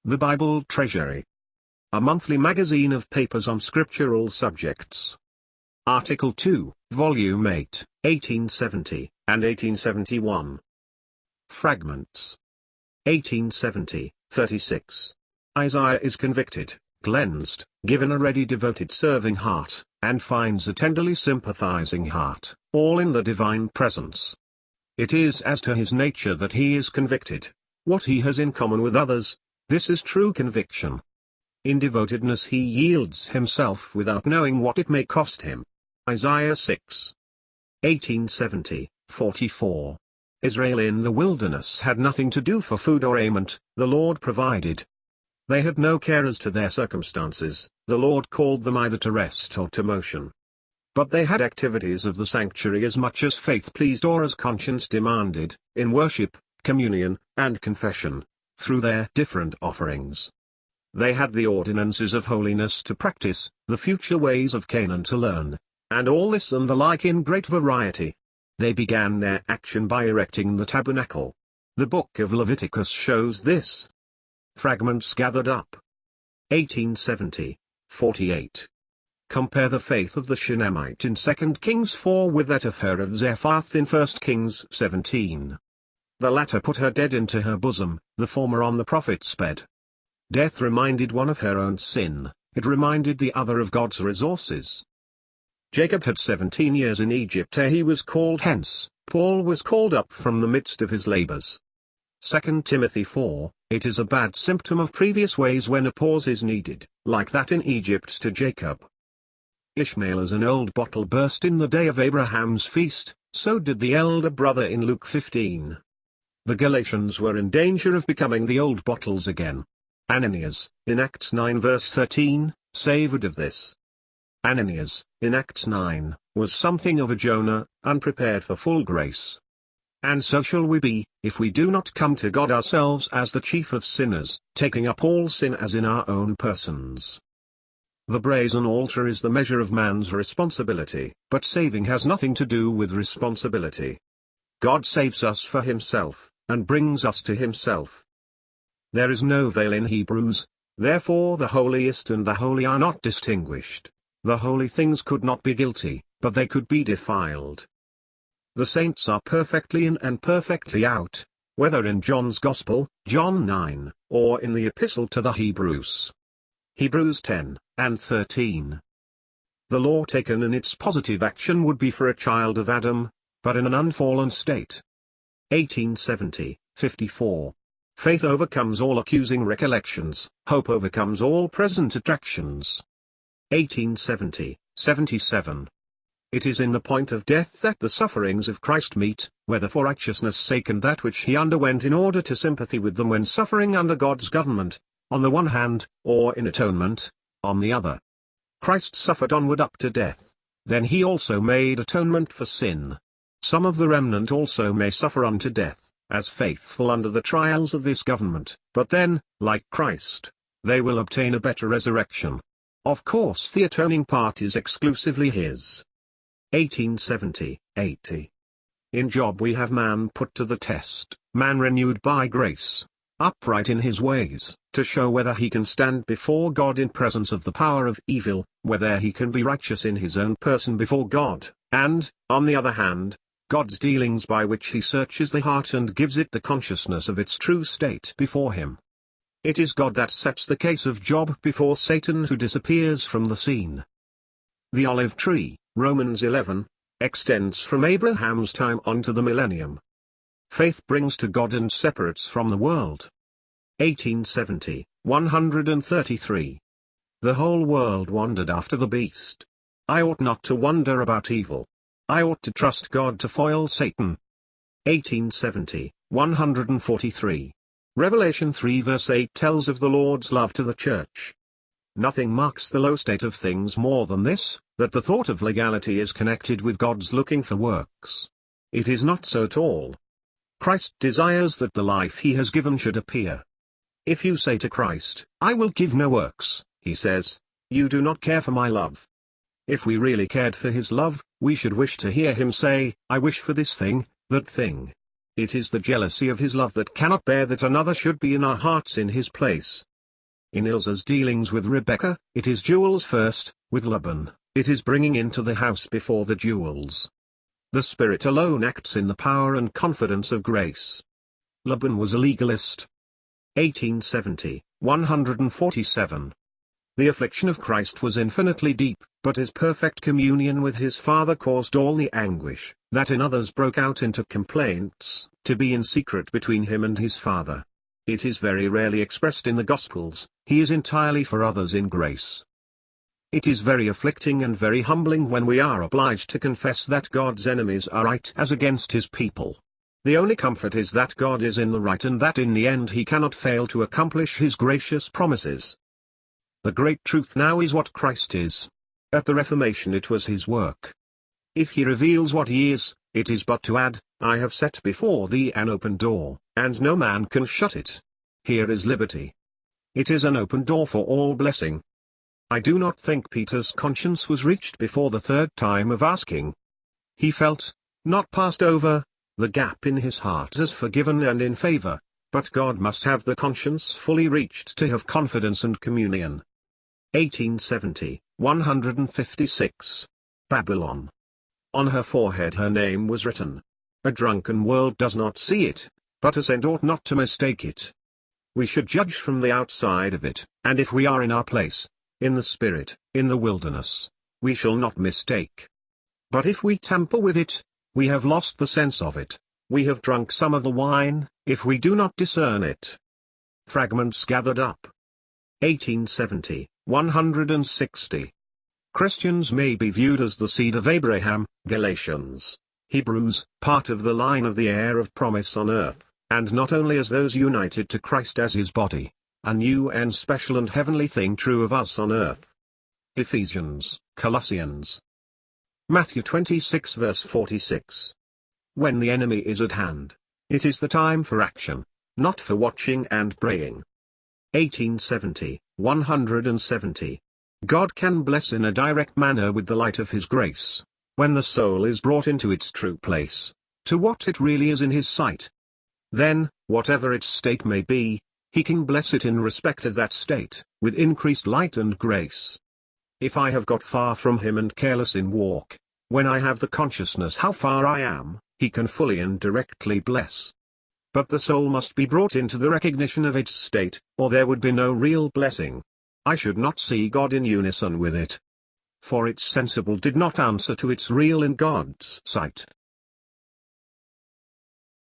The Bible Treasury. A monthly magazine of papers on scriptural subjects. Article 2, Volume 8, 1870, and 1871. Fragments. 1870, 36. Isaiah is convicted, cleansed, given a ready devoted serving heart, and finds a tenderly sympathizing heart, all in the divine presence. It is as to his nature that he is convicted. What he has in common with others, this is true conviction. In devotedness he yields himself without knowing what it may cost him. Isaiah 6. 1870, 44. Israel in the wilderness had nothing to do for food or raiment, the Lord provided. They had no care as to their circumstances, the Lord called them either to rest or to motion. But they had activities of the sanctuary as much as faith pleased or as conscience demanded, in worship, communion, and confession, through their different offerings. They had the ordinances of holiness to practice, the future ways of Canaan to learn, and all this and the like in great variety. They began their action by erecting the tabernacle. The book of Leviticus shows this. Fragments gathered up. 1870, 48. Compare the faith of the Shunammite in 2 Kings 4 with that of her of Zephath in 1 Kings 17. The latter put her dead into her bosom, the former on the prophet's bed. Death reminded one of her own sin, it reminded the other of God's resources. Jacob had 17 years in Egypt ere he was called hence. Paul was called up from the midst of his labors. 2 Timothy 4, it is a bad symptom of previous ways when a pause is needed, like that in Egypt to Jacob. Ishmael as an old bottle burst in the day of Abraham's feast, so did the elder brother in Luke 15. The Galatians were in danger of becoming the old bottles again. Ananias, in Acts 9 verse 13, savored of this. Ananias, in Acts 9, was something of a Jonah, unprepared for full grace. And so shall we be, if we do not come to God ourselves as the chief of sinners, taking up all sin as in our own persons. The brazen altar is the measure of man's responsibility, but saving has nothing to do with responsibility. God saves us for himself, and brings us to himself. There is no veil in Hebrews, therefore the holiest and the holy are not distinguished. The holy things could not be guilty, but they could be defiled. The saints are perfectly in and perfectly out, whether in John's Gospel, John 9, or in the Epistle to the Hebrews. Hebrews 10 and 13. The law taken in its positive action would be for a child of Adam, but in an unfallen state. 1870, 54. Faith overcomes all accusing recollections, hope overcomes all present attractions. 1870, 77. It is in the point of death that the sufferings of Christ meet, whether for righteousness' sake and that which he underwent in order to sympathy with them when suffering under God's government, on the one hand, or in atonement, on the other. Christ suffered onward up to death, then he also made atonement for sin. Some of the remnant also may suffer unto death, as faithful under the trials of this government, but then, like Christ, they will obtain a better resurrection. Of course the atoning part is exclusively his. 1870, 80. In Job we have man put to the test, man renewed by grace, upright in his ways, to show whether he can stand before God in presence of the power of evil, whether he can be righteous in his own person before God, and, on the other hand, God's dealings by which he searches the heart and gives it the consciousness of its true state before him. It is God that sets the case of Job before Satan, who disappears from the scene. The olive tree, Romans 11, extends from Abraham's time on to the millennium. Faith brings to God and separates from the world. 1870, 133. The whole world wondered after the beast. I ought not to wonder about evil. I ought to trust God to foil Satan. 1870, 143. Revelation 3 verse 8 tells of the Lord's love to the church. Nothing marks the low state of things more than this, that the thought of legality is connected with God's looking for works. It is not so at all. Christ desires that the life he has given should appear. If you say to Christ, I will give no works, he says, you do not care for my love. If we really cared for his love, we should wish to hear him say, I wish for this thing, that thing. It is the jealousy of his love that cannot bear that another should be in our hearts in his place, In Ilsa's dealings with Rebekah, it is jewels first; with Laban, it is bringing into the house before the jewels. The Spirit alone acts in the power and confidence of grace. Laban was a legalist. 1870, 147. The affliction of Christ was infinitely deep, but his perfect communion with his Father caused all the anguish, that in others broke out into complaints, to be in secret between him and his Father. It is very rarely expressed in the Gospels. He is entirely for others in grace. It is very afflicting and very humbling when we are obliged to confess that God's enemies are right as against his people. The only comfort is that God is in the right and that in the end he cannot fail to accomplish his gracious promises. The great truth now is what Christ is. At the Reformation it was his work. If he reveals what he is, it is but to add, "I have set before thee an open door, and no man can shut it." Here is liberty. It is an open door for all blessing. I do not think Peter's conscience was reached before the third time of asking. He felt, not passed over, the gap in his heart as forgiven and in favor, but God must have the conscience fully reached to have confidence and communion. 1870, 156. Babylon. On her forehead her name was written. A drunken world does not see it, but a saint ought not to mistake it. We should judge from the outside of it, and if we are in our place, in the Spirit, in the wilderness, we shall not mistake. But if we tamper with it, we have lost the sense of it, we have drunk some of the wine, if we do not discern it. Fragments gathered up. 1870, 160. Christians may be viewed as the seed of Abraham, Galatians. Hebrews, part of the line of the heir of promise on earth, and not only as those united to Christ as his body, a new and special and heavenly thing true of us on earth. Ephesians, Colossians. Matthew 26 verse 46. When the enemy is at hand, it is the time for action, not for watching and praying. 1870, 170. God can bless in a direct manner with the light of his grace, when the soul is brought into its true place, to what it really is in his sight. Then, whatever its state may be, he can bless it in respect of that state, with increased light and grace. If I have got far from him and careless in walk, when I have the consciousness how far I am, he can fully and directly bless. But the soul must be brought into the recognition of its state, or there would be no real blessing. I should not see God in unison with it. For its sensible did not answer to its real in God's sight.